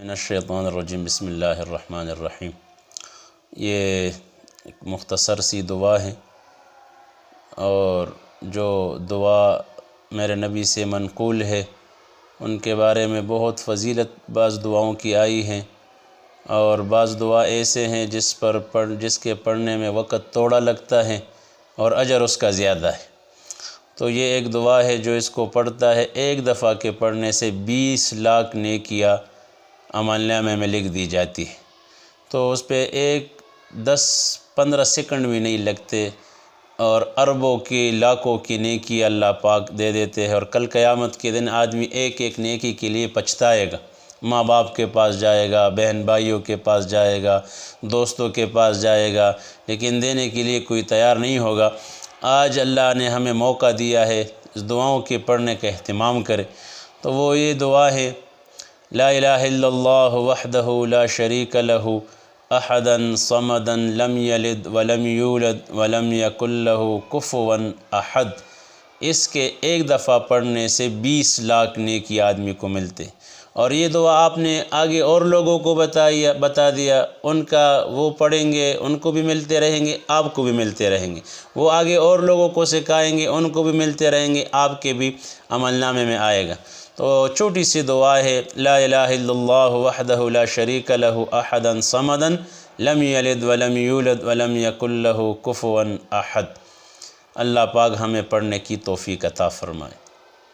من الشیطان الرجیم بسم اللہ الرحمن الرحیم۔ یہ ایک مختصر سی دعا ہے، اور جو دعا میرے نبی سے منقول ہے ان کے بارے میں بہت فضیلت بعض دعاؤں کی آئی ہیں، اور بعض دعا ایسے ہیں جس کے پڑھنے میں وقت تھوڑا لگتا ہے اور اجر اس کا زیادہ ہے۔ تو یہ ایک دعا ہے جو اس کو پڑھتا ہے ایک دفعہ کے پڑھنے سے 20 لاکھ نیکیاں عمل نامے میں لکھ دی جاتی ہے۔ تو اس پہ 10-15 سیکنڈ بھی نہیں لگتے، اور اربوں کی لاکھوں کی نیکی اللہ پاک دے دیتے ہیں۔ اور کل قیامت کے دن آدمی ایک ایک نیکی کے لیے پچھتائے گا، ماں باپ کے پاس جائے گا، بہن بھائیوں کے پاس جائے گا، دوستوں کے پاس جائے گا، لیکن دینے کے لیے کوئی تیار نہیں ہوگا۔ آج اللہ نے ہمیں موقع دیا ہے اس دعاؤں کے پڑھنے کا اہتمام کرے، تو وہ یہ دعا ہے: لا الہ الا اللہ وحدہ لا شریک لہ احدا صمدا لم یلد ولم یولد ولم یکن لہ کفوا احد۔ اس کے ایک دفعہ پڑھنے سے 20 لاکھ نیکی آدمی کو ملتے، اور یہ دعا آپ نے آگے اور لوگوں کو بتا دیا، ان کا وہ پڑھیں گے، ان کو بھی ملتے رہیں گے، آپ کو بھی ملتے رہیں گے۔ وہ آگے اور لوگوں کو سکھائیں گے، ان کو بھی ملتے رہیں گے، آپ کے بھی عمل نامے میں آئے گا۔ تو چھوٹی سی دعا ہے: لا الہ الا اللہ وحدہ لا شریک لہ احدا صمدا لم یلد ولم یولد ولم یکن لہ کفوا احد۔ اللہ پاک ہمیں پڑھنے کی توفیق عطا فرمائے۔